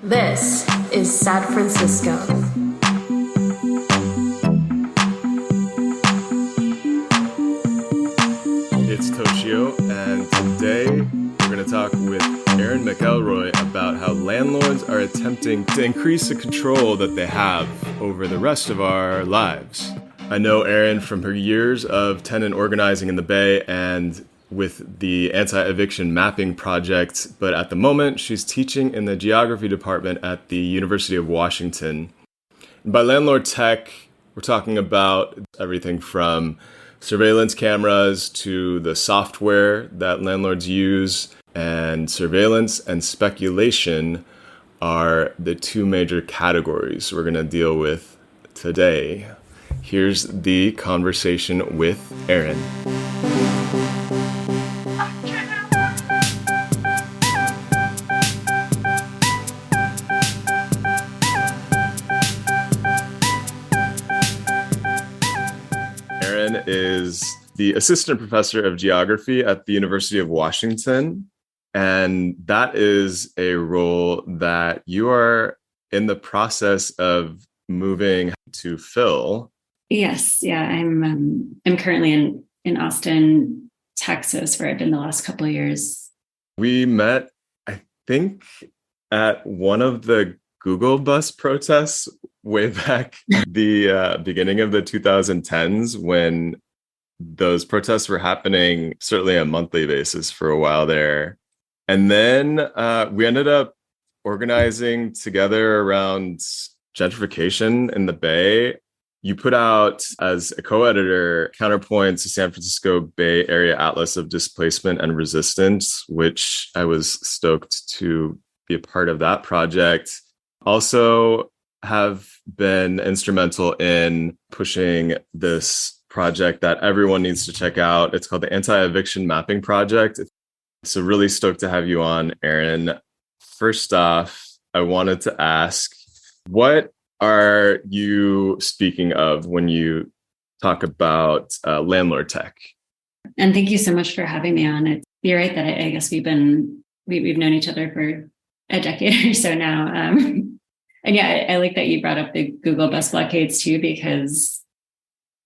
This is San Francisco. It's Toshio, and today we're going to talk with Erin McElroy about how landlords are attempting to increase the control that they have over the rest of our lives. I know Erin from her years of tenant organizing in the Bay and with the Anti-Eviction mapping project, but at the moment she's teaching in the geography department at the University of Washington. And by landlord tech, we're talking about everything from surveillance cameras to the software that landlords use, and surveillance and speculation are the two major categories we're going to deal with today. Here's the conversation with Erin. Erin is the assistant professor of geography at the University of Washington. And that is a role that you are in the process of moving to fill. Yes. Yeah. I'm currently in Austin, Texas, where I've been the last couple of years. We met, I think, at one of the Google bus protests way back the beginning of the 2010s, when those protests were happening certainly on a monthly basis for a while there. And then we ended up organizing together around gentrification in the Bay. You put out, as a co-editor, Counterpoints, the San Francisco Bay Area Atlas of Displacement and Resistance, which I was stoked to be a part of that project. Also have been instrumental in pushing this project that everyone needs to check out. It's called the Anti-Eviction Mapping Project. So really stoked to have you on, Erin. First off, I wanted to ask, what are you speaking of when you talk about landlord tech? And thank you so much for having me on. You're right that I guess we've known each other for a decade or so now. And yeah, I like that you brought up the Google bus blockades too, because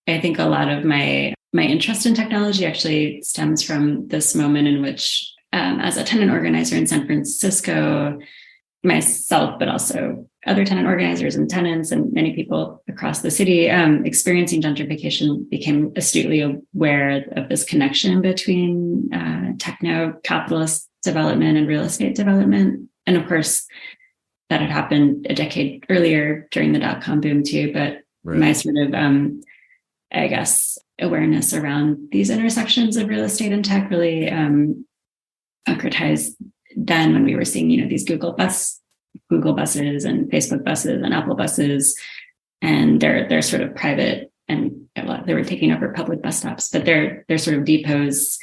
I think a lot of my interest in technology actually stems from this moment in which, as a tenant organizer in San Francisco, myself, but also other tenant organizers and tenants and many people across the city, experiencing gentrification, became astutely aware of this connection between techno-capitalist development and real estate development. And of course, that had happened a decade earlier during the dot-com boom too. But right. My sort of, I guess, awareness around these intersections of real estate and tech really concretized then when we were seeing, these Google buses and Facebook buses and Apple buses, and they're sort of private, and they were taking over public bus stops, but they're sort of depots,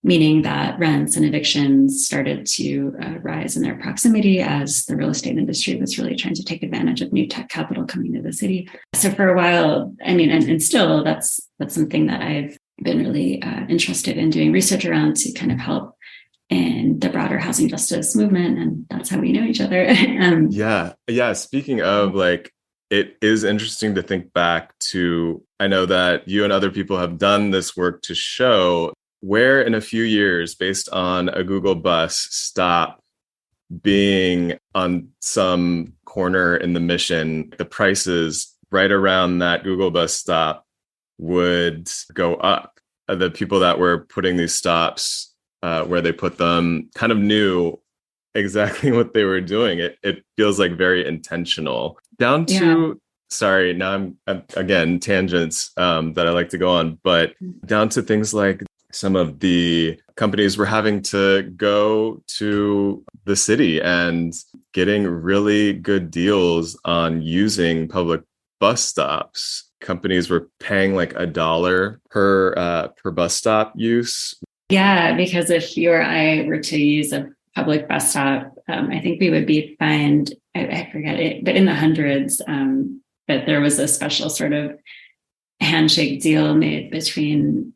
meaning that rents and evictions started to rise in their proximity as the real estate industry was really trying to take advantage of new tech capital coming to the city. So for a while, and still, that's something that I've been really interested in doing research around to kind of help in the broader housing justice movement. And that's how we know each other. Yeah. Speaking of, it is interesting to think back to, I know that you and other people have done this work to show where in a few years, based on a Google bus stop being on some corner in the Mission, the prices right around that Google bus stop would go up. The people that were putting these stops where they put them kind of knew exactly what they were doing. It feels like very intentional. Down to, sorry, now I'm again, tangents that I like to go on, but down to things like some of the companies were having to go to the city and getting really good deals on using public bus stops. Companies were paying like $1 per bus stop use. Yeah, because if you or I were to use a public bus stop, I think we would be fined, I forget it, but in the hundreds. But there was a special sort of handshake deal made between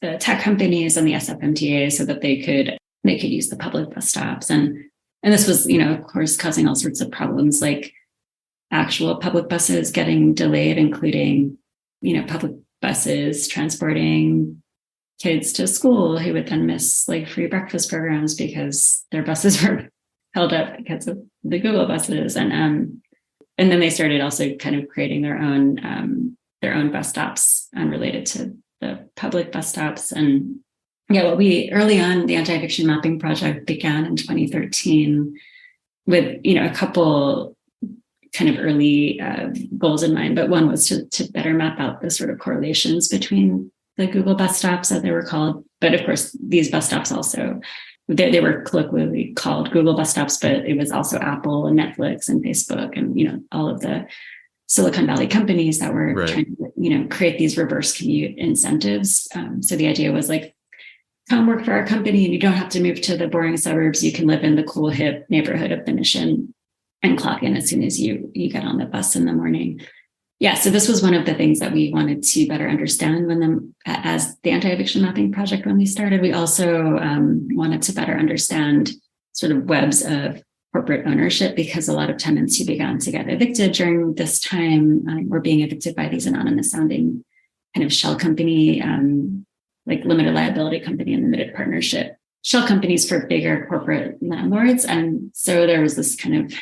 the tech companies and the SFMTA so that they could use the public bus stops. And And this was, of course, causing all sorts of problems, like actual public buses getting delayed, including, public buses transporting kids to school who would then miss like free breakfast programs because their buses were held up because of the Google buses. And then they started also kind of creating their own bus stops unrelated to the public bus stops. And yeah, early on, the Anti-Eviction Mapping Project began in 2013 with, a couple kind of early goals in mind, but one was to better map out the sort of correlations between the Google bus stops, as they were called. But of course, these bus stops also, they were colloquially called Google bus stops, but it was also Apple and Netflix and Facebook and, all of the Silicon Valley companies that were trying to, create these reverse commute incentives. So the idea was like, come work for our company and you don't have to move to the boring suburbs. You can live in the cool, hip neighborhood of the Mission and clock in as soon as you get on the bus in the morning. Yeah, so this was one of the things that we wanted to better understand as the Anti-Eviction Mapping Project when we started. We also wanted to better understand sort of webs of corporate ownership, because a lot of tenants who began to get evicted during this time were being evicted by these anonymous sounding kind of shell company, like limited liability company and limited partnership shell companies for bigger corporate landlords. And so there was this kind of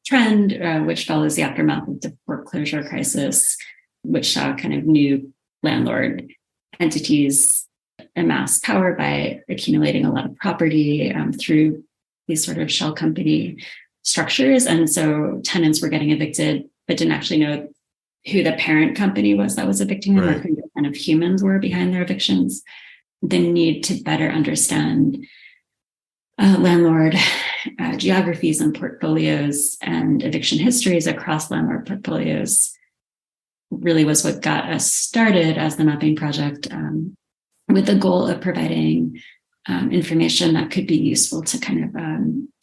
trend, which follows the aftermath of the foreclosure crisis, which saw kind of new landlord entities amass power by accumulating a lot of property through these sort of shell company structures. And so tenants were getting evicted, but didn't actually know who the parent company was that was evicting them, or who the kind of humans were behind their evictions. The need to better understand landlord geographies and portfolios and eviction histories across landlord portfolios really was what got us started as the mapping project, with the goal of providing information that could be useful to kind of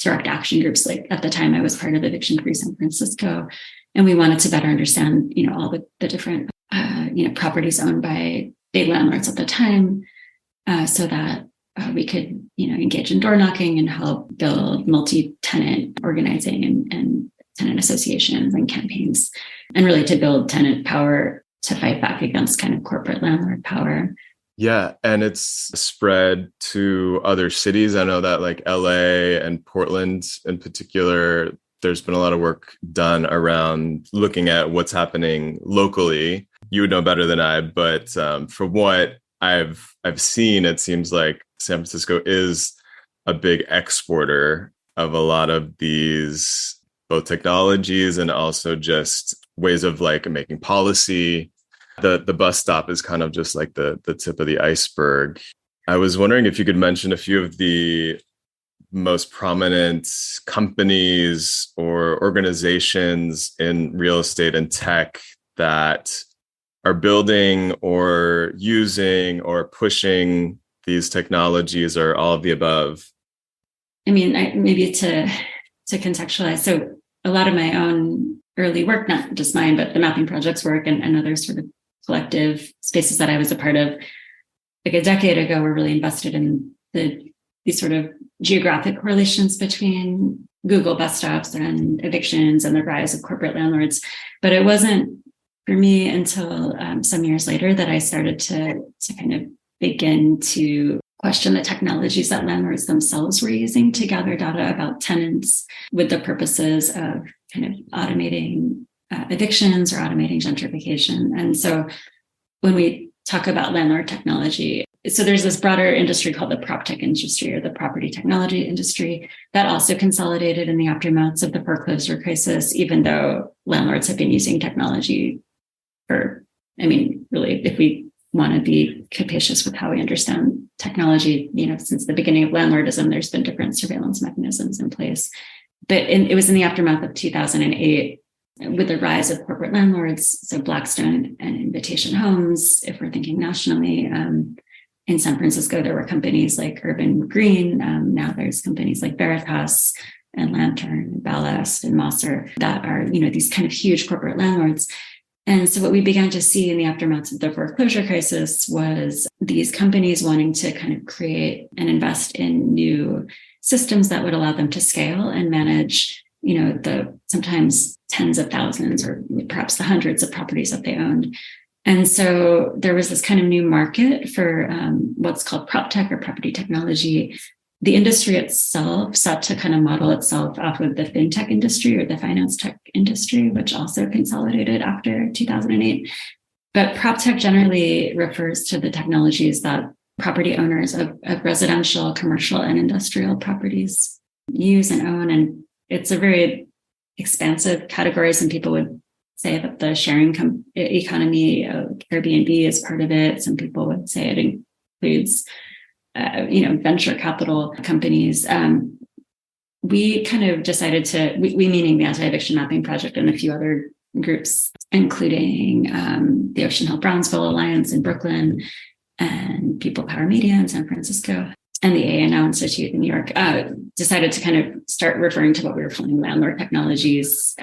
direct action groups. Like at the time I was part of Eviction Free San Francisco, and we wanted to better understand, all the different, properties owned by big landlords at the time, so that we could, engage in door knocking and help build multi-tenant organizing and tenant associations and campaigns, and really to build tenant power to fight back against kind of corporate landlord power. Yeah, and it's spread to other cities. I know that like LA and Portland in particular, there's been a lot of work done around looking at what's happening locally. You would know better than I, but from what I've seen, it seems like San Francisco is a big exporter of a lot of these both technologies and also just ways of like making policy. The bus stop is kind of just like the tip of the iceberg. I was wondering if you could mention a few of the most prominent companies or organizations in real estate and tech that are building or using or pushing these technologies, or all of the above. I mean, maybe to contextualize. So a lot of my own early work, not just mine, but the mapping project's work and other sort of collective spaces that I was a part of, like a decade ago, were really invested in these sort of geographic correlations between Google bus stops and evictions and the rise of corporate landlords. But it wasn't for me until some years later that I started to kind of begin to question the technologies that landlords themselves were using to gather data about tenants with the purposes of kind of automating evictions or automating gentrification. And so when we talk about landlord technology, so there's this broader industry called the prop tech industry, or the property technology industry, that also consolidated in the aftermaths of the foreclosure crisis, even though landlords have been using technology for, really, if we want to be capacious with how we understand technology, since the beginning of landlordism, there's been different surveillance mechanisms in place. But it was in the aftermath of 2008, with the rise of corporate landlords, so Blackstone and Invitation Homes, if we're thinking nationally, in San Francisco, there were companies like Urban Green. Now there's companies like Veritas and Lantern and Ballast and Mosser that are, these kind of huge corporate landlords. And so what we began to see in the aftermath of the foreclosure crisis was these companies wanting to kind of create and invest in new systems that would allow them to scale and manage, the sometimes tens of thousands or perhaps the hundreds of properties that they owned. And so there was this kind of new market for what's called prop tech or property technology. The industry itself sought to kind of model itself off of the fintech industry or the finance tech industry, which also consolidated after 2008. But prop tech generally refers to the technologies that property owners of residential, commercial, and industrial properties use and own. And it's a very expansive category. Some people would say that the sharing economy of Airbnb is part of it. Some people would say it includes venture capital companies. We kind of decided we meaning the Anti-Eviction Mapping Project and a few other groups, including the Ocean Hill-Brownsville Alliance in Brooklyn and People Power Media in San Francisco and the A&O Institute in New York, decided to kind of start referring to what we were calling landlord technologies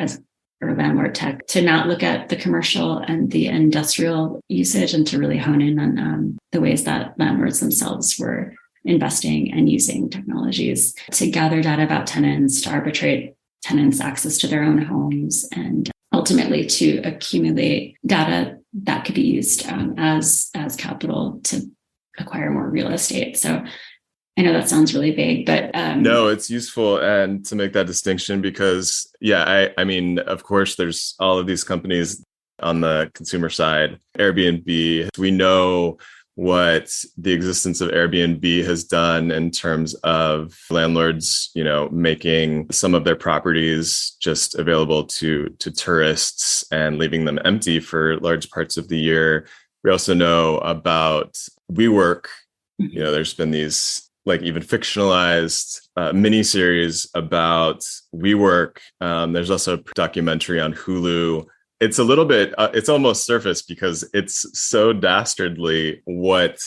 or landlord tech, to not look at the commercial and the industrial usage and to really hone in on the ways that landlords themselves were investing and using technologies to gather data about tenants, to arbitrate tenants' access to their own homes, and ultimately to accumulate data that could be used as capital to acquire more real estate. So I know that sounds really vague, but no, it's useful and to make that distinction because, I mean, of course, there's all of these companies on the consumer side. Airbnb, we know what the existence of Airbnb has done in terms of landlords, making some of their properties just available to tourists and leaving them empty for large parts of the year. We also know about WeWork. There's been these even fictionalized miniseries about WeWork. There's also a documentary on Hulu. It's a little bit, it's almost surface because it's so dastardly what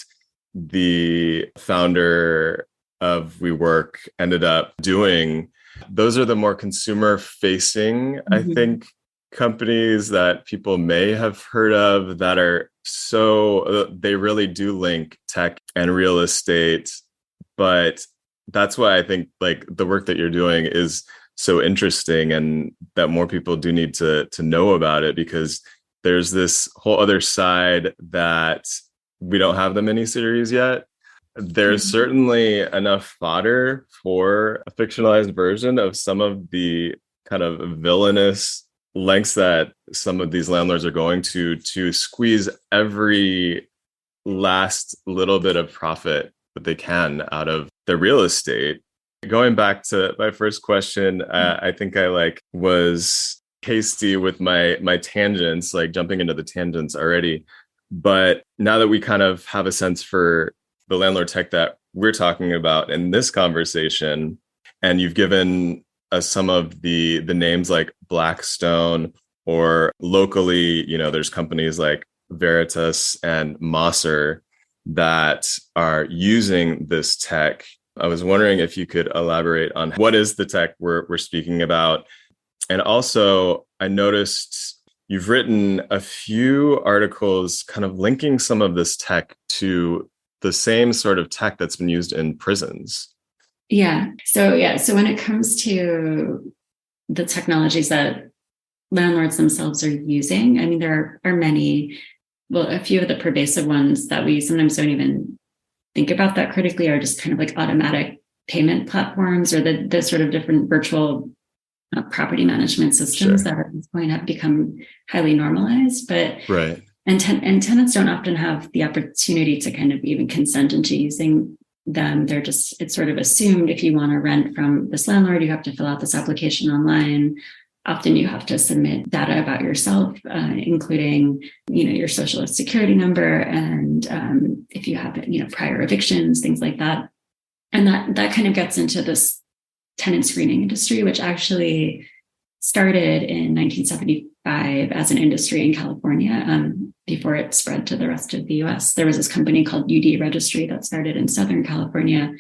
the founder of WeWork ended up doing. Those are the more consumer facing, I think, companies that people may have heard of that are they really do link tech and real estate. But that's why I think the work that you're doing is so interesting and that more people do need to know about it, because there's this whole other side that we don't have the miniseries yet. There's certainly enough fodder for a fictionalized version of some of the kind of villainous lengths that some of these landlords are going to squeeze every last little bit of profit that they can out of their real estate. Going back to my first question, I think I was hasty with my tangents, jumping into the tangents already. But now that we kind of have a sense for the landlord tech that we're talking about in this conversation, and you've given us some of the names like Blackstone, or locally, there's companies like Veritas and Mosser that are using this tech. I was wondering if you could elaborate on what is the tech we're speaking about. And also, I noticed you've written a few articles kind of linking some of this tech to the same sort of tech that's been used in prisons. So when it comes to the technologies that landlords themselves are using, I mean, there are many. Well, a few of the pervasive ones that we sometimes don't even think about that critically are just kind of automatic payment platforms, or the sort of different virtual property management systems that at this point have become highly normalized. But right. And tenants don't often have the opportunity to kind of even consent into using them. It's sort of assumed if you want to rent from this landlord, you have to fill out this application online. Often you have to submit data about yourself, including, your social security number, and if you have, prior evictions, things like that. And that kind of gets into this tenant screening industry, which actually started in 1975 as an industry in California before it spread to the rest of the US. There was this company called UD Registry that started in Southern California.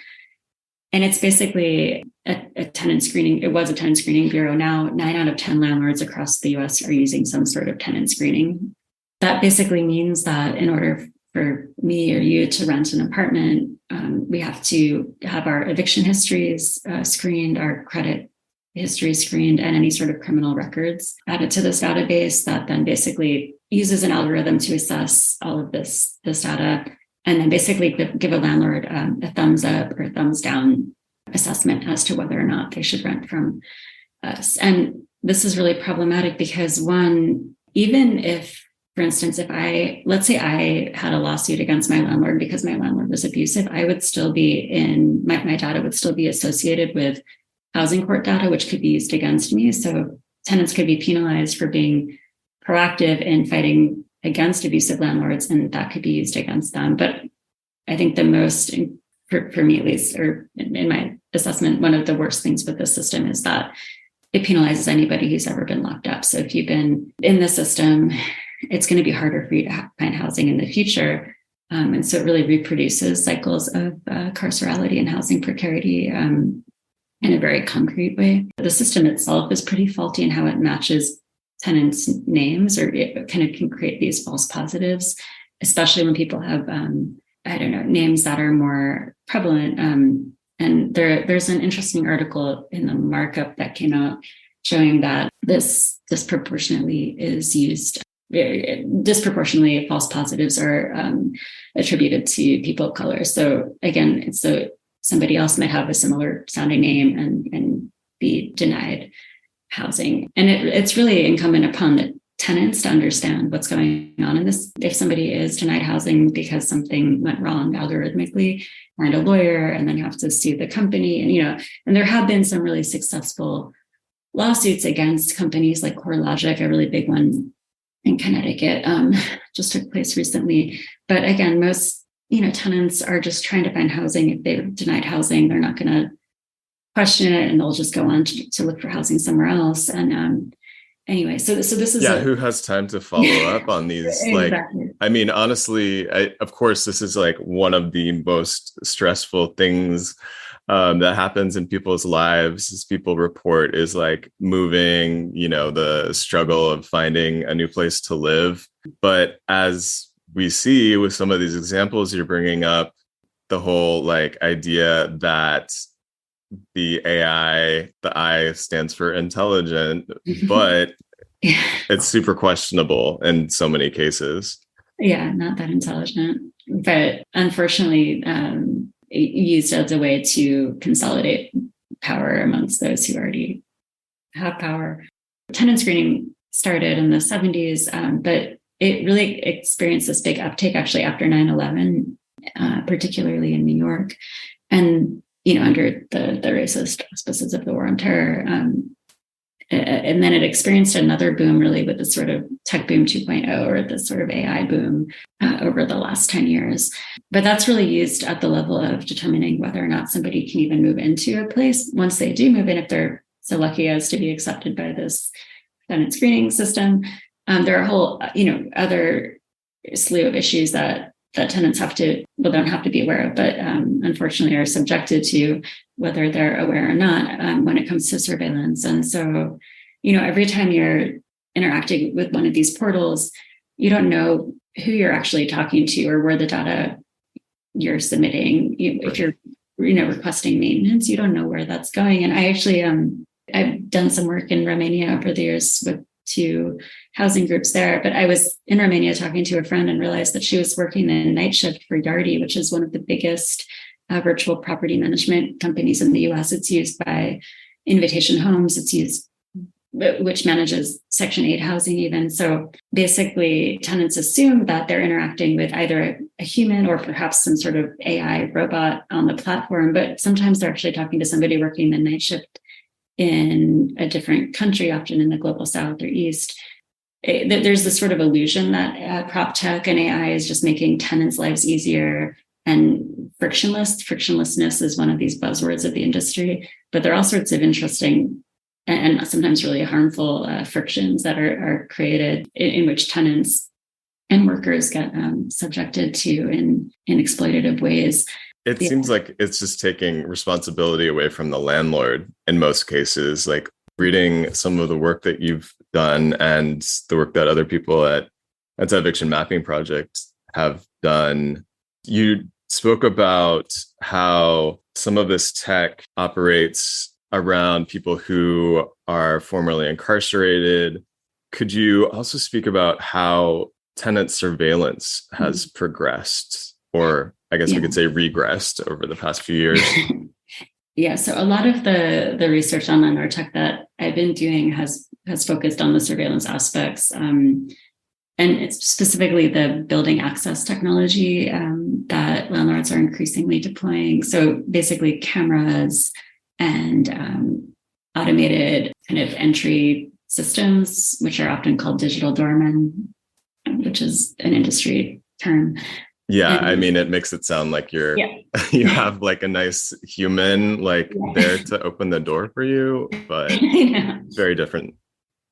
And it's basically a tenant screening. It was a tenant screening bureau. Now, 9 out of 10 landlords across the US are using some sort of tenant screening. That basically means that in order for me or you to rent an apartment, we have to have our eviction histories screened, our credit history screened, and any sort of criminal records added to this database that then basically uses an algorithm to assess all of this data, and then basically give a landlord a thumbs up or thumbs down assessment as to whether or not they should rent from us. And this is really problematic because, one, even if, for instance, let's say I had a lawsuit against my landlord because my landlord was abusive, I would still be my data would still be associated with housing court data, which could be used against me. So tenants could be penalized for being proactive in fighting against abusive landlords, and that could be used against them. But I think the most, for me at least, or in my assessment, one of the worst things with this system is that it penalizes anybody who's ever been locked up. So if you've been in the system, it's going to be harder for you to find housing in the future. And so it really reproduces cycles of carcerality and housing precarity in a very concrete way. The system itself is pretty faulty in how it matches tenants' names, or it kind of can create these false positives, especially when people have, names that are more prevalent. And there's an interesting article in the markup that came out showing that this disproportionately is used. Disproportionately, false positives are attributed to people of color. So again, somebody else might have a similar sounding name and be denied housing. And it's really incumbent upon the tenants to understand what's going on in this. If somebody is denied housing because something went wrong algorithmically, find a lawyer, and then you have to sue the company. And there have been some really successful lawsuits against companies like CoreLogic, a really big one in Connecticut, just took place recently. But again, most tenants are just trying to find housing. If they're denied housing, they're not going to question it, and they'll just go on to look for housing somewhere else. And anyway, so this is who has time to follow up on these? Exactly. Honestly, of course, this is like one of the most stressful things that happens in people's lives, as people report, is like moving, the struggle of finding a new place to live. But as we see with some of these examples you're bringing up, the whole idea that the AI, the I stands for intelligent, but it's super questionable in so many cases. Yeah, not that intelligent, but unfortunately used as a way to consolidate power amongst those who already have power. Tenant screening started in the 70s, but it really experienced this big uptake actually after 9/11, particularly in New York. And, under the racist auspices of the War on Terror. And then it experienced another boom really with this sort of tech boom 2.0, or this sort of AI boom over the last 10 years. But that's really used at the level of determining whether or not somebody can even move into a place. Once they do move in, if they're so lucky as to be accepted by this tenant screening system, there are a whole, other slew of issues that tenants don't have to be aware of, but unfortunately are subjected to, whether they're aware or not, when it comes to surveillance. And so, every time you're interacting with one of these portals, you don't know who you're actually talking to or where the data you're submitting. If you're, requesting maintenance, you don't know where that's going. And I actually, I've done some work in Romania over the years with 2 housing groups there, but I was in Romania talking to a friend and realized that she was working the night shift for Yardi, which is one of the biggest virtual property management companies in the US. It's used by Invitation Homes. Which manages Section 8 housing even. So basically, tenants assume that they're interacting with either a human or perhaps some sort of AI robot on the platform, but sometimes they're actually talking to somebody working the night shift in a different country, often in the global south or east. There's this sort of illusion that prop tech and AI is just making tenants' lives easier and frictionless. Frictionlessness is one of these buzzwords of the industry, but there are all sorts of interesting and sometimes really harmful frictions that are created in which tenants and workers get subjected to in exploitative ways. It seems like it's just taking responsibility away from the landlord in most cases. Like, reading some of the work that you've done and the work that other people at Anti-Eviction Mapping Project have done. You spoke about how some of this tech operates around people who are formerly incarcerated. Could you also speak about how tenant surveillance has progressed, or I guess we could say regressed over the past few years? Yeah, so a lot of the research on landlord tech that I've been doing has focused on the surveillance aspects, and it's specifically the building access technology that landlords are increasingly deploying. So basically cameras and automated kind of entry systems, which are often called digital doormen, which is an industry term. Yeah, I mean, it makes it sound like you have like a nice human there to open the door for you, but very different.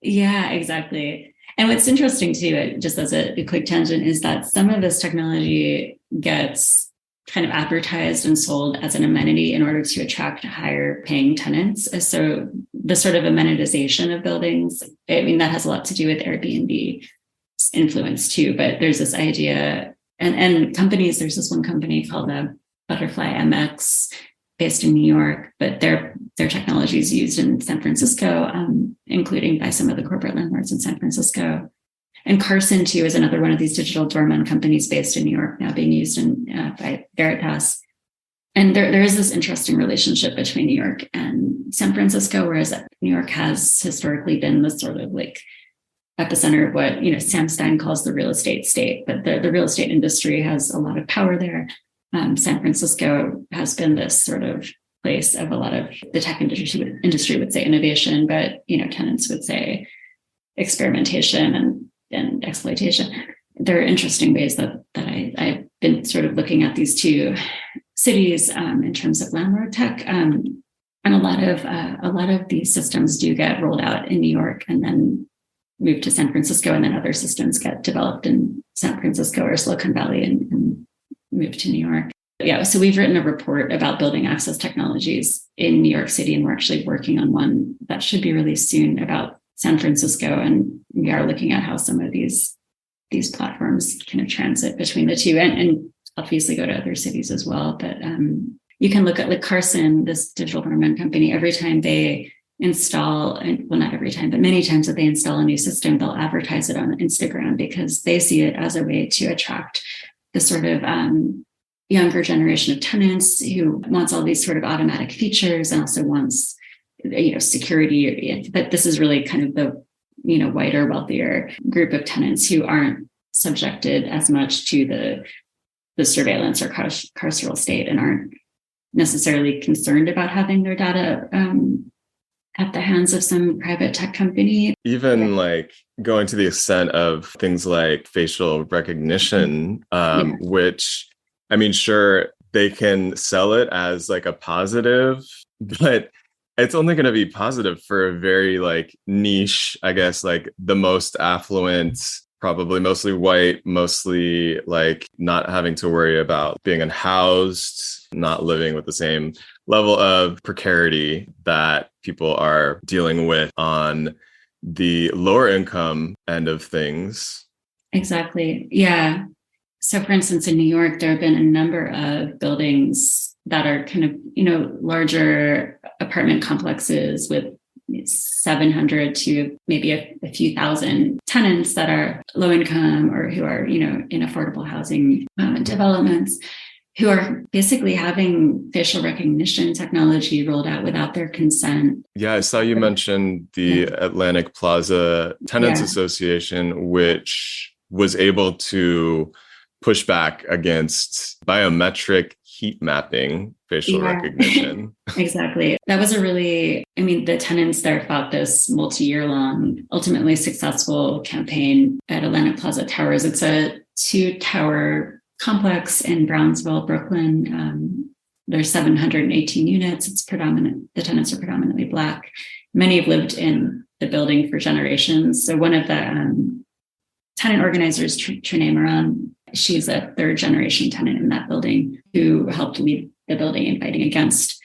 Yeah, exactly. And what's interesting too, just as a quick tangent, is that some of this technology gets kind of advertised and sold as an amenity in order to attract higher paying tenants. So the sort of amenitization of buildings, I mean, that has a lot to do with Airbnb influence too, but there's this idea and companies, there's this one company called Butterfly MX based in New York, but their technology is used in San Francisco, including by some of the corporate landlords in San Francisco. And Carson, too, is another one of these digital doorman companies based in New York, now being used by Veritas. And there is this interesting relationship between New York and San Francisco, whereas New York has historically been the sort of like epicenter of what, Sam Stein calls the real estate state, but the real estate industry has a lot of power there. San Francisco has been this sort of place of a lot of the tech industry would say innovation, but tenants would say experimentation and exploitation. There are interesting ways that I've been sort of looking at these two cities in terms of landlord tech, and a lot of these systems do get rolled out in New York and then move to San Francisco, and then other systems get developed in San Francisco or Silicon Valley and move to New York. Yeah, so we've written a report about building access technologies in New York City, and we're actually working on one that should be released soon about San Francisco, and we are looking at how some of these platforms kind of transit between the two, and obviously go to other cities as well. But you can look at Carson, this digital doorman company, every time they install, well, not every time, but many times that they install a new system, they'll advertise it on Instagram because they see it as a way to attract the sort of younger generation of tenants who wants all these sort of automatic features and also wants, security. But this is really kind of the, whiter, wealthier group of tenants who aren't subjected as much to the surveillance or carceral state and aren't necessarily concerned about having their data at the hands of some private tech company. Even going to the extent of things like facial recognition, which, I mean, sure, they can sell it as a positive, but it's only going to be positive for a very niche, I guess, the most affluent, probably mostly white, mostly not having to worry about being unhoused, not living with the same level of precarity that people are dealing with on the lower income end of things. Exactly. Yeah. So for instance, in New York, there have been a number of buildings that are kind of, larger apartment complexes with 700 to maybe a few thousand tenants that are low income or who are, in affordable housing developments, who are basically having facial recognition technology rolled out without their consent. Yeah, I saw you mention the Atlantic Plaza Tenants Association, which was able to push back against biometric heat mapping facial recognition. Exactly. That was the tenants there fought this multi-year long, ultimately successful campaign at Atlantic Plaza Towers. It's a 2-tower complex in Brownsville, Brooklyn. There's 718 units. The tenants are predominantly Black. Many have lived in the building for generations. So one of the tenant organizers, Trinae Moran, she's a 3rd-generation tenant in that building who helped lead the building in fighting against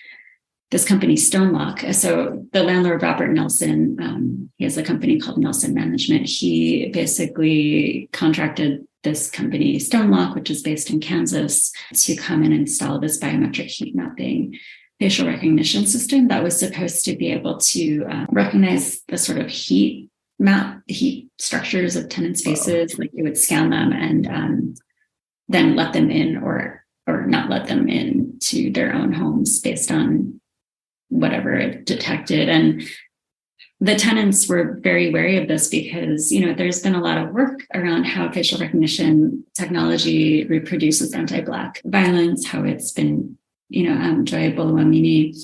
this company, Stonelock. So the landlord, Robert Nelson, he has a company called Nelson Management. He basically contracted this company Stonelock, which is based in Kansas, to come and install this biometric heat mapping facial recognition system that was supposed to be able to recognize the sort of heat structures of tenants' faces. Like it would scan them and then let them in or not let them in to their own homes based on whatever it detected. And the tenants were very wary of this because, there's been a lot of work around how facial recognition technology reproduces anti-Black violence, how it's been, Joy Boluwamini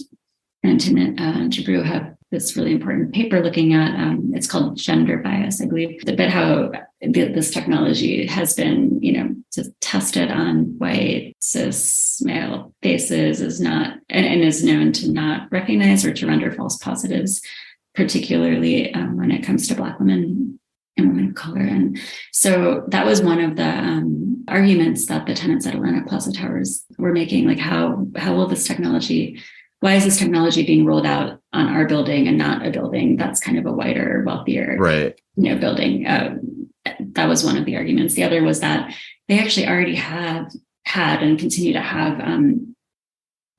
and Timit Jabrou have this really important paper looking at, it's called gender bias, I believe, but how this technology has been, tested on white cis male faces is not, and is known to not recognize or to render false positives, particularly when it comes to Black women and women of color. And so that was one of the arguments that the tenants at Atlantic Plaza Towers were making, like how will this technology, why is this technology being rolled out on our building and not a building that's kind of a whiter, wealthier, building? That was one of the arguments. The other was that they actually already had and continue to have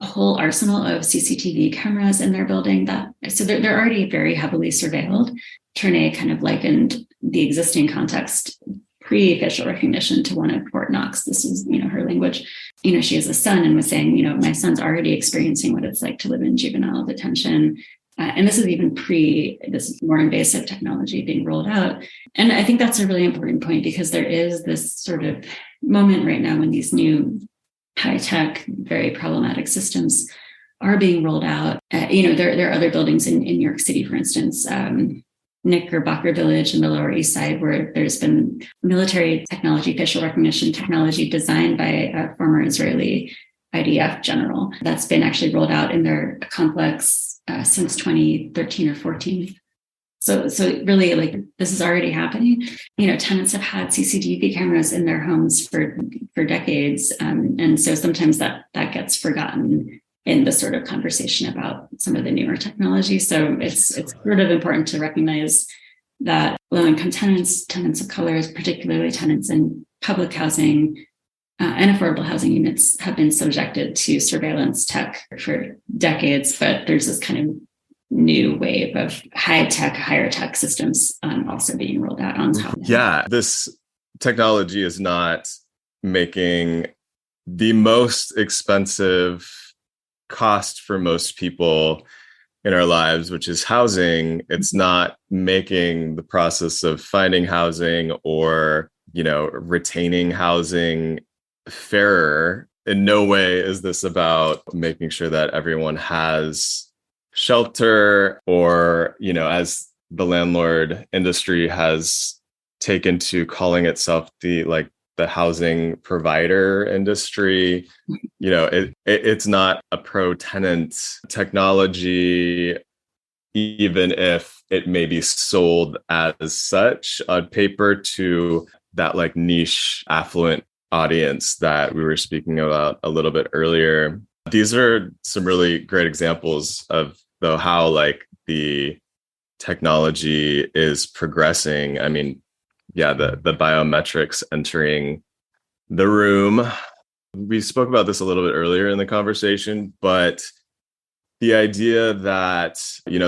a whole arsenal of CCTV cameras in their building. So they're already very heavily surveilled. Tournay kind of likened the existing context pre-facial recognition to one of Fort Knox. This is, her language. She has a son and was saying, my son's already experiencing what it's like to live in juvenile detention. And this is even pre this more invasive technology being rolled out. And I think that's a really important point because there is this sort of moment right now when these new high-tech, very problematic systems are being rolled out. There are other buildings in New York City, for instance, Knickerbocker Village in the Lower East Side, where there's been military technology, facial recognition technology designed by a former Israeli IDF general that's been actually rolled out in their complex since 2013 or 14. So really, like, this is already happening. Tenants have had CCTV cameras in their homes for decades, and so sometimes that gets forgotten in the sort of conversation about some of the newer technology. So it's sort of important to recognize that low-income tenants of color, particularly tenants in public housing and affordable housing units, have been subjected to surveillance tech for decades, but there's this kind of new wave of high-tech, higher-tech systems also being rolled out on top of that. Yeah, this technology is not making the most expensive cost for most people in our lives, which is housing. It's not making the process of finding housing or, retaining housing fairer. In no way is this about making sure that everyone has shelter or, as the landlord industry has taken to calling itself the housing provider industry. It's not a pro-tenant technology, even if it may be sold as such on paper to that niche affluent audience that we were speaking about a little bit earlier. These are some really great examples of how the technology is progressing. I mean, yeah, the biometrics entering the room. We spoke about this a little bit earlier in the conversation, but the idea that,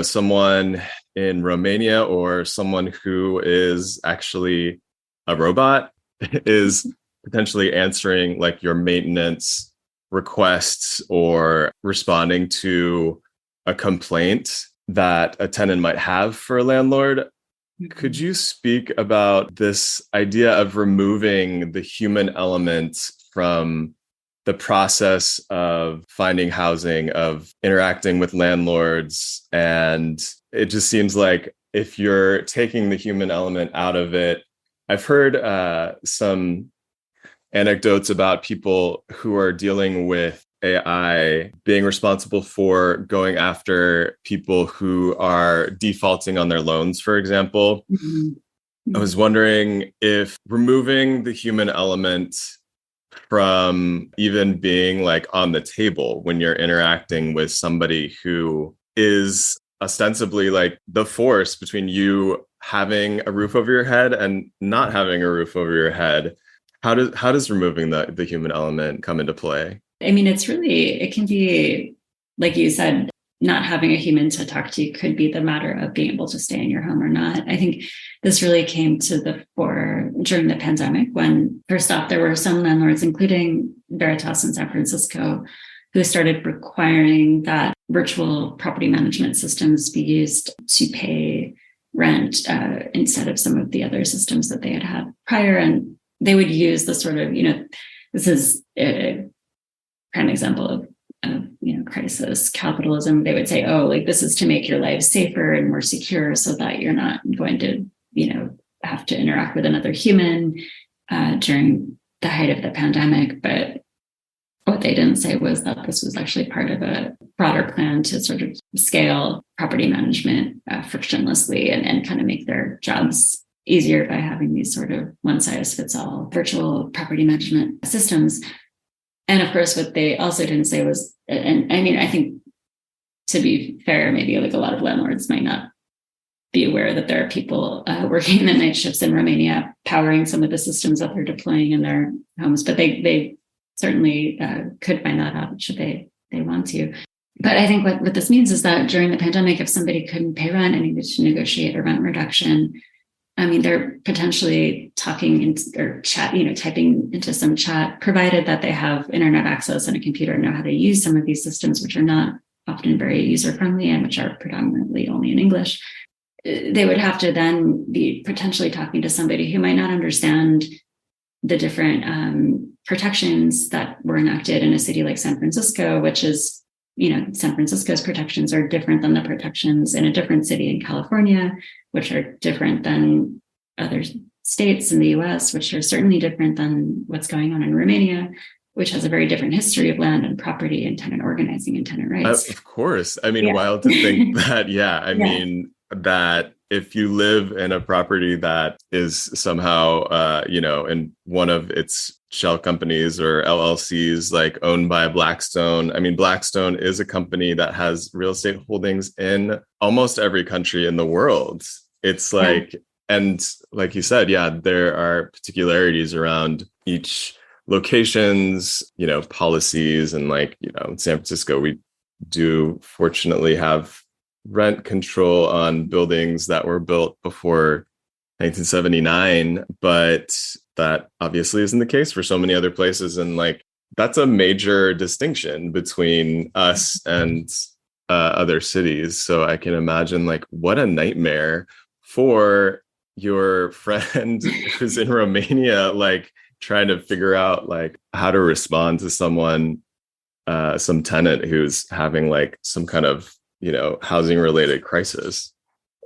someone in Romania or someone who is actually a robot is potentially answering your maintenance requests or responding to a complaint that a tenant might have for a landlord. Could you speak about this idea of removing the human element from the process of finding housing, of interacting with landlords? And it just seems like if you're taking the human element out of it, I've heard some anecdotes about people who are dealing with AI being responsible for going after people who are defaulting on their loans, for example. I was wondering if removing the human element from even being on the table when you're interacting with somebody who is ostensibly the force between you having a roof over your head and not having a roof over your head, How does removing the human element come into play? I mean, it can be, like you said, not having a human to talk to could be the matter of being able to stay in your home or not. I think this really came to the fore during the pandemic when, first off, there were some landlords, including Veritas in San Francisco, who started requiring that virtual property management systems be used to pay rent instead of some of the other systems that they had prior. And they would use the sort of, this is a prime example of crisis capitalism. They would say, oh, like this is to make your life safer and more secure so that you're not going to, have to interact with another human during the height of the pandemic. But what they didn't say was that this was actually part of a broader plan to sort of scale property management frictionlessly and kind of make their jobs easier by having these sort of one-size-fits-all virtual property management systems. And of course, what they also didn't say was, and I mean, I think to be fair, maybe like a lot of landlords might not be aware that there are people working the night shifts in Romania powering some of the systems that they're deploying in their homes, but they certainly could find that out should they want to. But I think what this means is that during the pandemic, if somebody couldn't pay rent and needed to negotiate a rent reduction, I mean, they're potentially talking or chat, typing into some chat, provided that they have internet access and a computer and know how to use some of these systems, which are not often very user-friendly and which are predominantly only in English. They would have to then be potentially talking to somebody who might not understand the different protections that were enacted in a city like San Francisco, which is, San Francisco's protections are different than the protections in a different city in California, which are different than other states in the US, which are certainly different than what's going on in Romania, which has a very different history of land and property and tenant organizing and tenant rights. Of course. I mean, wild to think that, I mean, that if you live in a property that is somehow, in one of its shell companies or LLCs, like owned by Blackstone. I mean, Blackstone is a company that has real estate holdings in almost every country in the world. It's like, and like you said, there are particularities around each location's, policies. And like, in San Francisco, we do fortunately have rent control on buildings that were built before 1979, but that obviously isn't the case for so many other places. And like, that's a major distinction between us and other cities. So I can imagine like what a nightmare for your friend who's in Romania, like trying to figure out like how to respond to someone, some tenant who's having like some kind of, housing related crisis.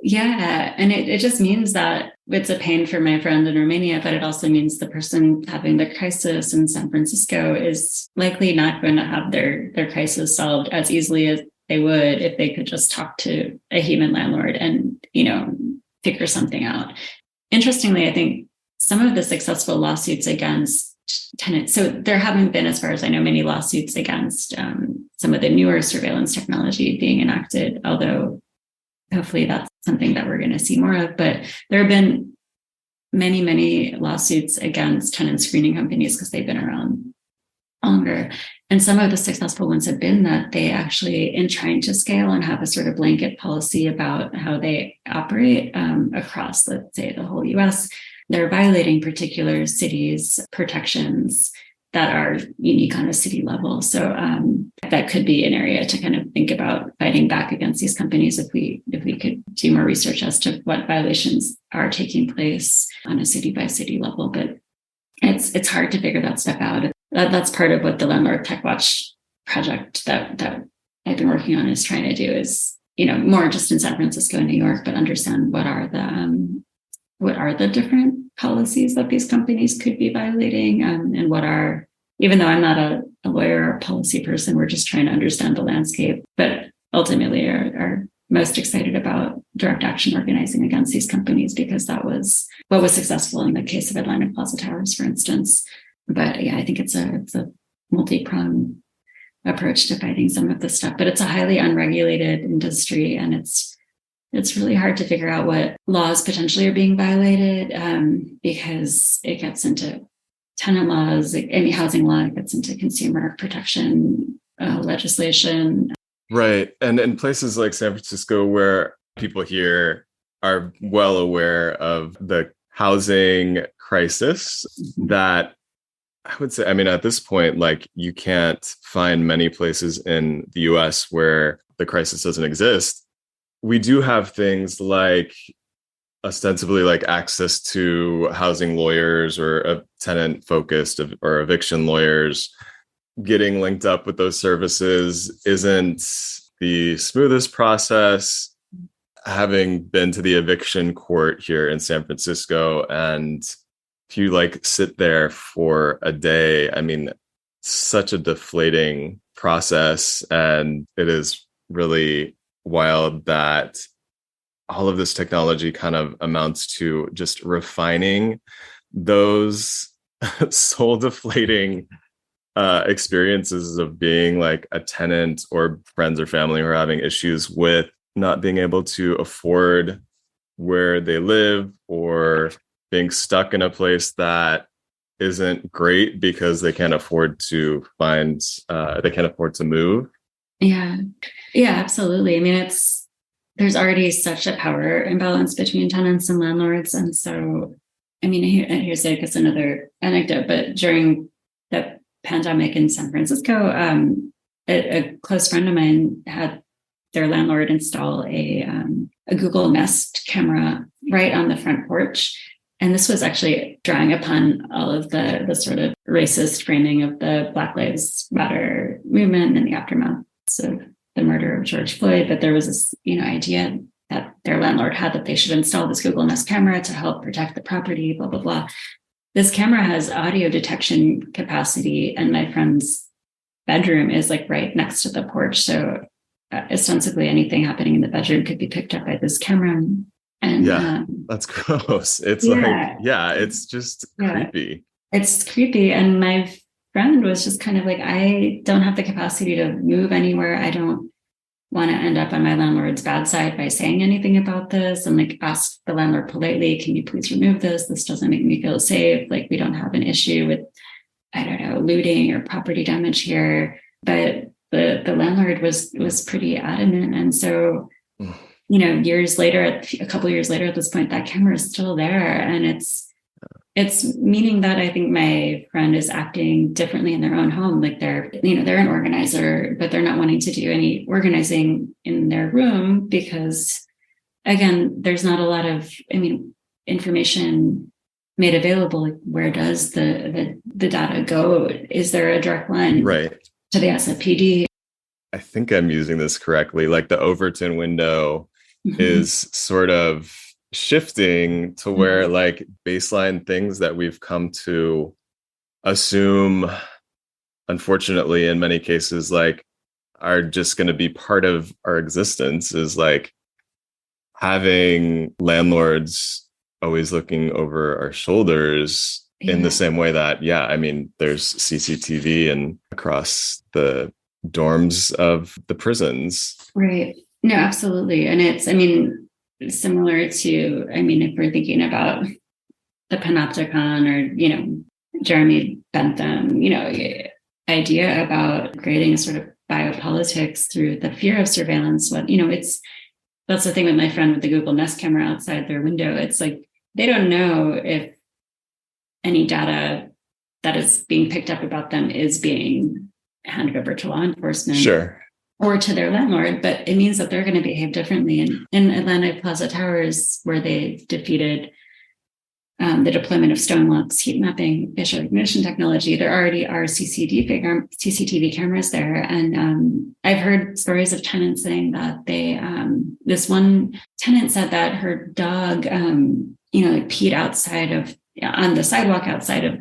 Yeah. And it just means that it's a pain for my friend in Romania, but it also means the person having the crisis in San Francisco is likely not going to have their crisis solved as easily as they would if they could just talk to a human landlord and, figure something out. Interestingly, I think some of the successful lawsuits against tenants, so there haven't been, as far as I know, many lawsuits against some of the newer surveillance technology being enacted, although hopefully that's something that we're going to see more of. But there have been many, many lawsuits against tenant screening companies because they've been around longer. And some of the successful ones have been that they actually, in trying to scale and have a sort of blanket policy about how they operate across, let's say, the whole US, they're violating particular cities' protections that are unique on a city level. So that could be an area to kind of think about fighting back against these companies if we could do more research as to what violations are taking place on a city by city level. But it's hard to figure that stuff out. That's part of what the Landlord Tech Watch project that I've been working on is trying to do is, more just in San Francisco and New York, but understand what are the different policies that these companies could be violating, and what are, even though I'm not a lawyer or policy person, we're just trying to understand the landscape, but ultimately are most excited about direct action organizing against these companies because that was what was successful in the case of Atlantic Plaza Towers, for instance. But I think it's a multi-pronged approach to fighting some of this stuff, but it's a highly unregulated industry, and it's really hard to figure out what laws potentially are being violated because it gets into tenant laws, like any housing law that gets into consumer protection legislation. Right. And in places like San Francisco, where people here are well aware of the housing crisis, that I would say, I mean, at this point, like you can't find many places in the US where the crisis doesn't exist. We do have things like ostensibly like access to housing lawyers or a tenant focused or eviction lawyers. Getting linked up with those services isn't the smoothest process. Having been to the eviction court here in San Francisco, and if you like sit there for a day, I mean, such a deflating process. And it is really wild that all of this technology kind of amounts to just refining those soul deflating experiences of being like a tenant or friends or family who are having issues with not being able to afford where they live, or being stuck in a place that isn't great because they can't afford to move. Yeah, absolutely. I mean, there's already such a power imbalance between tenants and landlords. And so, I mean, here's, I guess, another anecdote, but during the pandemic in San Francisco, a close friend of mine had their landlord install a Google Nest camera right on the front porch. And this was actually drawing upon all of the sort of racist framing of the Black Lives Matter movement and the aftermath of the murder of George Floyd. But there was this, idea that their landlord had that they should install this Google Nest camera to help protect the property, blah, blah, blah. This camera has audio detection capacity, and my friend's bedroom is like right next to the porch. So ostensibly anything happening in the bedroom could be picked up by this camera. And that's gross. It's it's just creepy. It's creepy. And my friend was just kind of like, I don't have the capacity to move anywhere. I don't want to end up on my landlord's bad side by saying anything about this, and like ask the landlord politely, can you please remove this? This doesn't make me feel safe. Like, we don't have an issue with, I don't know, looting or property damage here. But the landlord was pretty adamant. And so, years later, a couple of years later at this point, that camera is still there. And it's meaning that I think my friend is acting differently in their own home. Like they're an organizer, but they're not wanting to do any organizing in their room because, again, there's not a lot of, information made available. Like, where does the data go? Is there a direct line to the SFPD? I think I'm using this correctly. Like the Overton window is sort of shifting to where like baseline things that we've come to assume, unfortunately, in many cases, like are just going to be part of our existence, is like having landlords always looking over our shoulders in the same way that, there's CCTV and across the dorms of the prisons. Right. No, absolutely. And it's, similar to, if we're thinking about the Panopticon or, Jeremy Bentham, idea about creating a sort of biopolitics through the fear of surveillance. That's the thing with my friend with the Google Nest camera outside their window. It's like, they don't know if any data that is being picked up about them is being handed over to law enforcement. Sure. Or to their landlord, but it means that they're going to behave differently. In Atlanta Plaza Towers, where they defeated the deployment of Stonewall's heat mapping facial recognition technology, there already are CCTV cameras there. And I've heard stories of tenants saying that this one tenant said that her dog, peed on the sidewalk outside of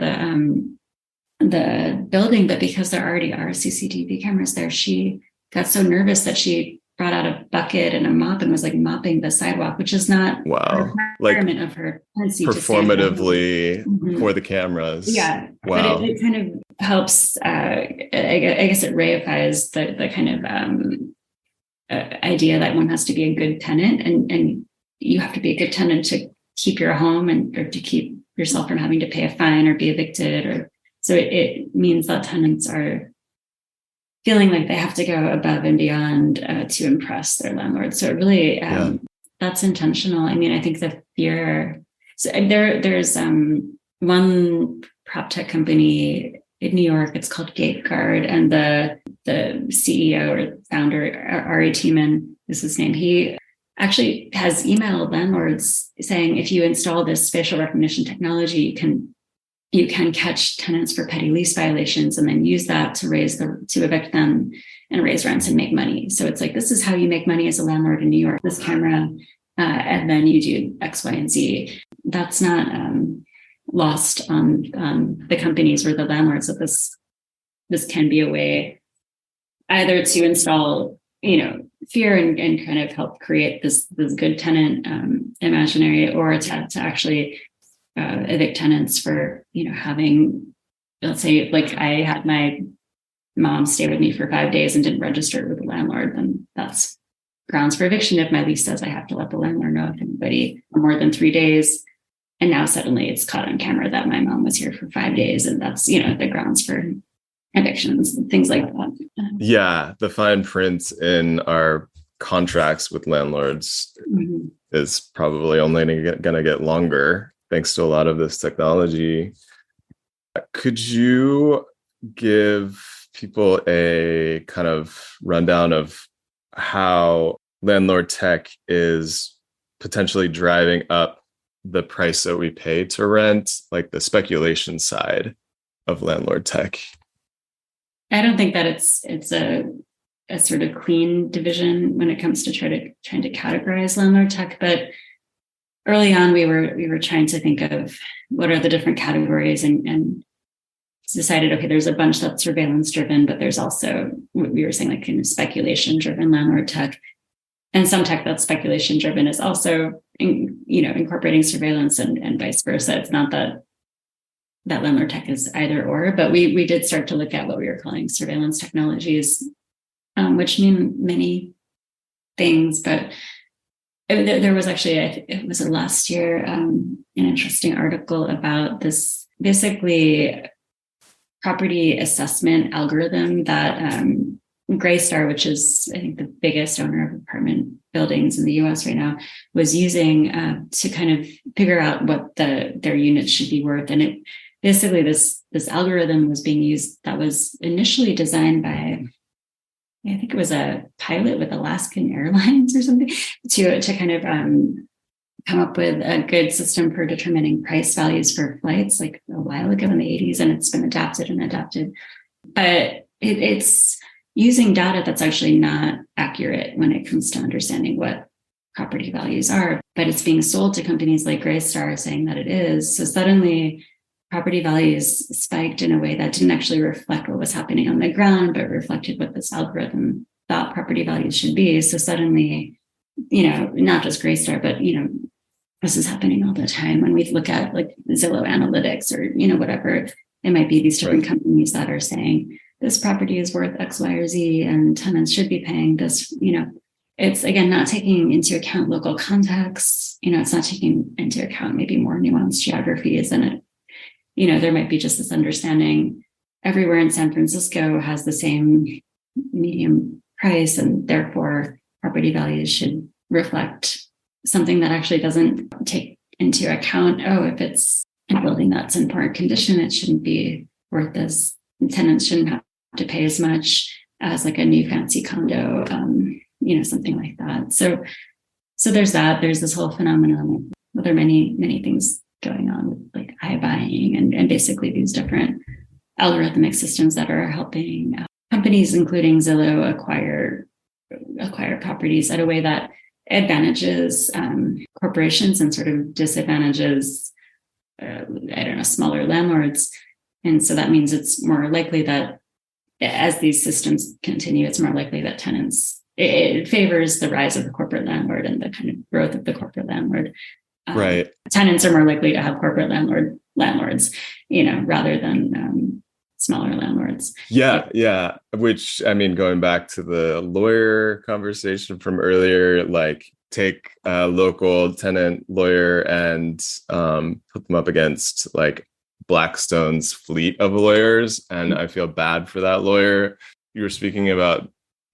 the building, but because there already are CCTV cameras there, she got so nervous that she brought out a bucket and a mop and was like mopping the sidewalk, which is not a requirement of her tenancy performatively for the cameras. Yeah. Wow. But it kind of helps, I guess it reifies the kind of idea that one has to be a good tenant, and you have to be a good tenant to keep your home or to keep yourself from having to pay a fine or be evicted. Or so it means that tenants are feeling like they have to go above and beyond to impress their landlord. So it really, that's intentional. I mean, I think the fear, so there's one prop tech company in New York, it's called GateGuard, and the CEO or founder, Ari Tiemann is his name. He actually has emailed landlords saying, if you install this facial recognition technology, you can catch tenants for petty lease violations and then use that to evict them and raise rents and make money. So it's like, this is how you make money as a landlord in New York, this camera, and then you do X, Y, and Z. That's not lost on the companies or the landlords, that this can be a way either to install, fear and kind of help create this good tenant imaginary, or to actually evict tenants for, having, let's say, like I had my mom stay with me for 5 days and didn't register with the landlord, then that's grounds for eviction if my lease says I have to let the landlord know if anybody for more than 3 days. And now suddenly it's caught on camera that my mom was here for 5 days, and that's, the grounds for evictions and things like that. Yeah, the fine print in our contracts with landlords is probably only going to get longer thanks to a lot of this technology. Could you give people a kind of rundown of how landlord tech is potentially driving up the price that we pay to rent, like the speculation side of landlord tech? I don't think that it's a sort of clean division when it comes to trying to categorize landlord tech, but early on we were trying to think of what are the different categories, and decided, okay, there's a bunch that's surveillance driven, but there's also what we were saying, like kind of speculation driven landlord tech, and some tech that's speculation driven is also incorporating surveillance and vice versa. It's not that landlord tech is either or, but we did start to look at what we were calling surveillance technologies, which mean many things. But there was actually, it was last year, an interesting article about this basically property assessment algorithm that Greystar, which is, I think, the biggest owner of apartment buildings in the US right now, was using to kind of figure out what their units should be worth. And it basically, this algorithm was being used that was initially designed by, I think it was a pilot with Alaskan Airlines or something, to kind of come up with a good system for determining price values for flights, like a while ago in the 80s, and it's been adapted. But it's using data that's actually not accurate when it comes to understanding what property values are, but it's being sold to companies like Greystar saying that it is. So suddenly property values spiked in a way that didn't actually reflect what was happening on the ground, but reflected what this algorithm thought property values should be. So suddenly, not just Greystar, but, this is happening all the time when we look at like Zillow Analytics or, whatever it might be, these different companies that are saying this property is worth X, Y, or Z, and tenants should be paying this, It's, again, not taking into account local context, it's not taking into account maybe more nuanced geographies, and it, there might be just this understanding everywhere in San Francisco has the same median price, and therefore property values should reflect something that actually doesn't take into account, if it's a building that's in poor condition, it shouldn't be worth this. Tenants shouldn't have to pay as much as like a new fancy condo, something like that. So there's that. There's this whole phenomenon. Well, there are many things going on with like iBuying and basically these different algorithmic systems that are helping companies, including Zillow, acquire properties at a way that advantages corporations and sort of disadvantages, smaller landlords. And so that means it's more likely that as these systems continue, it's more likely that it favors the rise of the corporate landlord and the kind of growth of the corporate landlord. Right. Tenants are more likely to have corporate landlords, rather than smaller landlords. Yeah. Which, I mean, going back to the lawyer conversation from earlier, like take a local tenant lawyer and put them up against like Blackstone's fleet of lawyers. And I feel bad for that lawyer. You were speaking about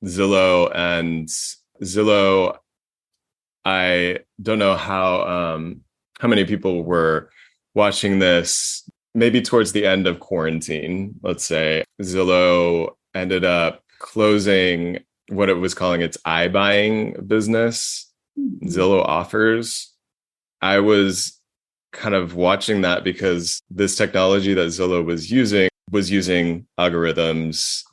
Zillow, and Zillow, I don't know how many people were watching this, maybe towards the end of quarantine, let's say. Zillow ended up closing what it was calling its iBuying business, Zillow Offers. I was kind of watching that because this technology that Zillow was using algorithms,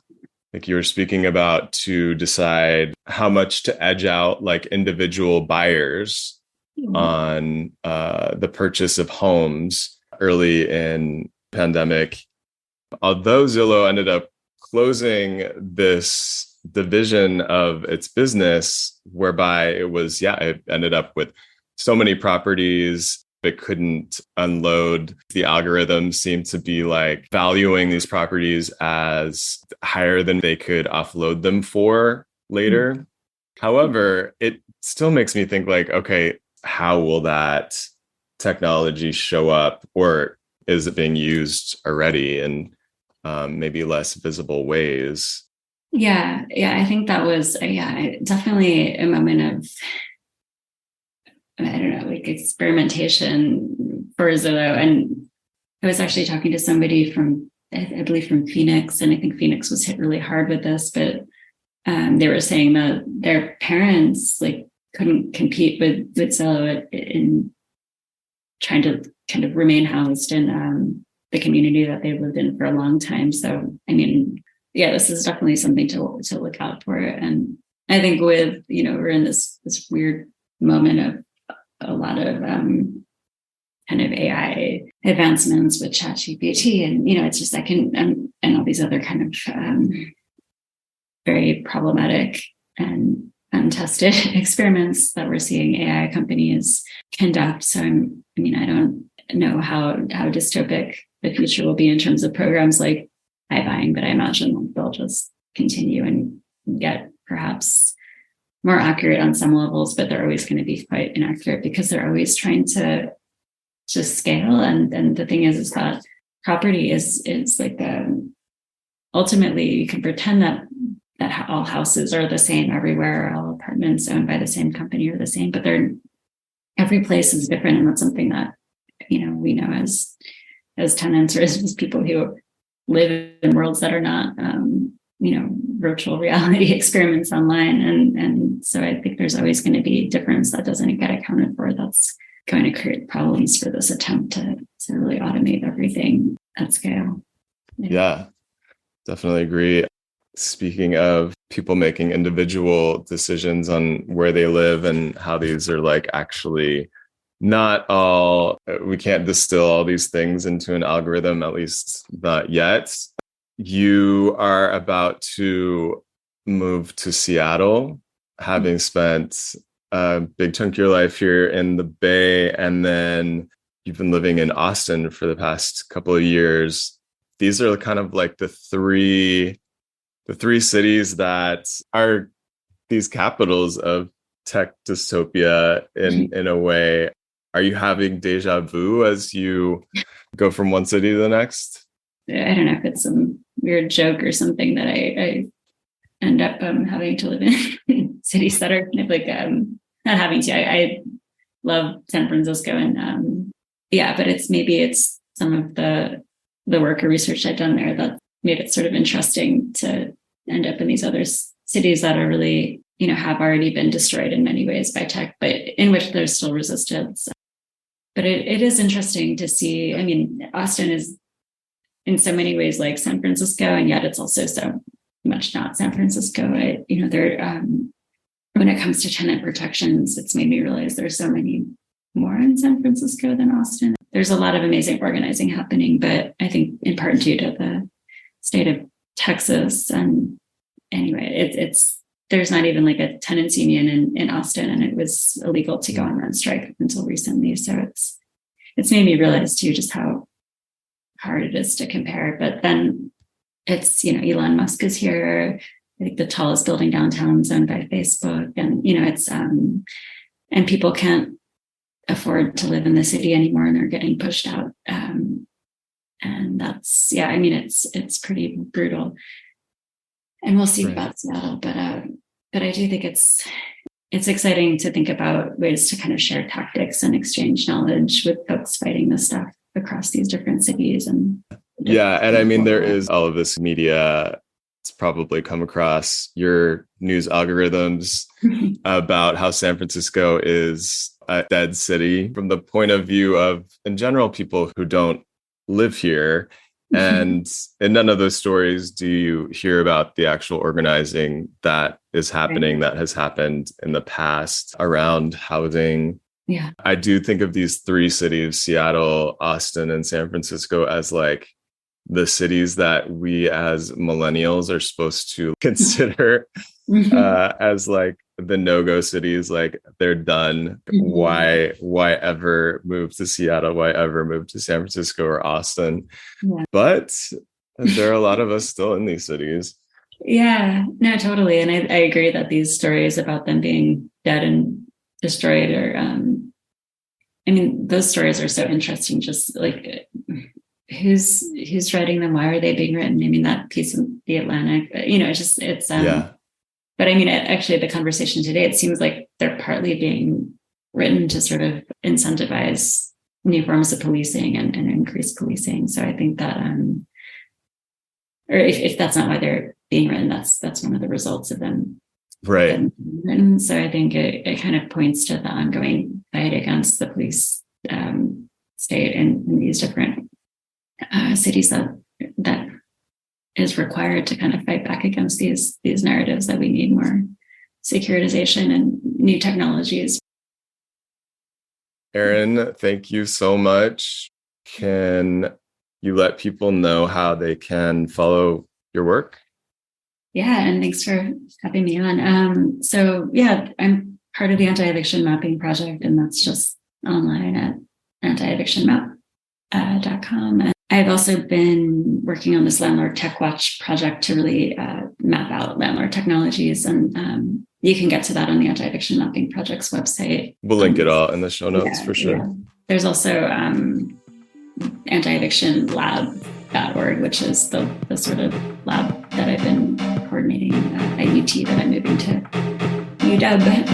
like you were speaking about, to decide how much to edge out like individual buyers on the purchase of homes early in pandemic. Although Zillow ended up closing this division of its business, whereby it ended up with so many properties it couldn't unload. The algorithm seemed to be like valuing these properties as higher than they could offload them for later. However, it still makes me think like, okay, how will that technology show up, or is it being used already in maybe less visible ways? Yeah, I think that was definitely a moment of, I don't know, like experimentation for Zillow. And I was actually talking to somebody from, I believe from Phoenix, and I think Phoenix was hit really hard with this, but they were saying that their parents like couldn't compete with Zillow in trying to kind of remain housed in the community that they lived in for a long time. So, I mean, yeah, this is definitely something to look out for. And I think with, we're in this weird moment of a lot of kind of AI advancements with ChatGPT, and it's just and all these other kind of very problematic and untested experiments that we're seeing AI companies conduct. So I don't know how dystopic the future will be in terms of programs like iBuying, but I imagine they'll just continue and get perhaps more accurate on some levels, but they're always going to be quite inaccurate because they're always trying to scale. And the thing is that property is like ultimately you can pretend that all houses are the same everywhere, all apartments owned by the same company are the same, but every place is different. And that's something that, we know as tenants or as people who live in worlds that are not, virtual reality experiments online. And so I think there's always going to be a difference that doesn't get accounted for. That's going to create problems for this attempt to really automate everything at scale. Yeah, definitely agree. Speaking of people making individual decisions on where they live and how these are like actually not all, we can't distill all these things into an algorithm, at least not yet. You are about to move to Seattle, having spent a big chunk of your life here in the Bay, and then you've been living in Austin for the past couple of years. These are kind of like the three cities that are these capitals of tech dystopia in a way. Are you having deja vu as you go from one city to the next? I don't know if it's some weird joke or something that I end up having to live in cities that are kind of like not having to. I love San Francisco, and but it's some of the work or research I've done there that made it sort of interesting to end up in these other cities that are really, have already been destroyed in many ways by tech, but in which there's still resistance. But it is interesting to see. I mean, Austin is in so many ways like San Francisco, and yet it's also so much not San Francisco. When it comes to tenant protections, it's made me realize there's so many more in San Francisco than Austin. There's a lot of amazing organizing happening, but I think in part due to the state of Texas. And anyway, there's not even like a tenants union in Austin, and it was illegal to go on rent strike until recently. So it's made me realize too just how hard it is to compare. But then it's, Elon Musk is here. I think the tallest building downtown is owned by Facebook, and it's and people can't afford to live in the city anymore, and they're getting pushed out. And that's, yeah, I mean, it's pretty brutal. And we'll see Right. about Seattle, but I do think it's exciting to think about ways to kind of share tactics and exchange knowledge with folks fighting this stuff across these different cities. And yeah, and I mean, there is all of this media. It's probably come across your news algorithms about how San Francisco is a dead city from the point of view of, in general, people who don't live here. And in none of those stories do you hear about the actual organizing that is happening, that has happened in the past around housing. Yeah. I do think of these three cities, Seattle, Austin, and San Francisco, as like the cities that we as millennials are supposed to consider as like the no-go cities. Like, they're done. Why ever move to Seattle? Why ever move to San Francisco or Austin? Yeah. But there are a lot of us still in these cities. Yeah, no, totally. And I agree that these stories about them being dead and destroyed are, I mean, those stories are so interesting. Just like, who's writing them? Why are they being written? I mean, that piece of The Atlantic, yeah. But I mean, actually, the conversation today, it seems like they're partly being written to sort of incentivize new forms of policing and increase policing. So I think that, or if that's not why they're being written, that's one of the results of them. Right. Them being written. So I think it kind of points to the ongoing fight against the police state in these different cities that is required to kind of fight back against these narratives that we need more securitization and new technologies. Erin, thank you so much. Can you let people know how they can follow your work? Yeah, and thanks for having me on. So yeah, I'm part of the Anti-Eviction Mapping Project, and that's just online at anti-evictionmap.com. And I've also been working on this Landlord Tech Watch project to really map out landlord technologies. And you can get to that on the Anti-Eviction Mapping Project's website. We'll link it all in the show notes for sure. Yeah. There's also anti-evictionlab.org, which is the sort of lab that I've been coordinating at UT that I'm moving to UW.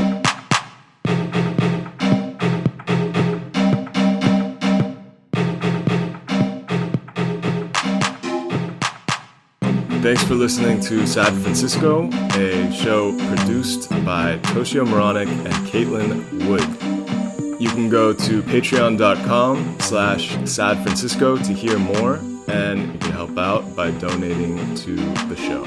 Thanks for listening to Sad Francisco, a show produced by Toshio Moronic and Caitlin Wood. You can go to patreon.com/sadfrancisco to hear more, and you can help out by donating to the show.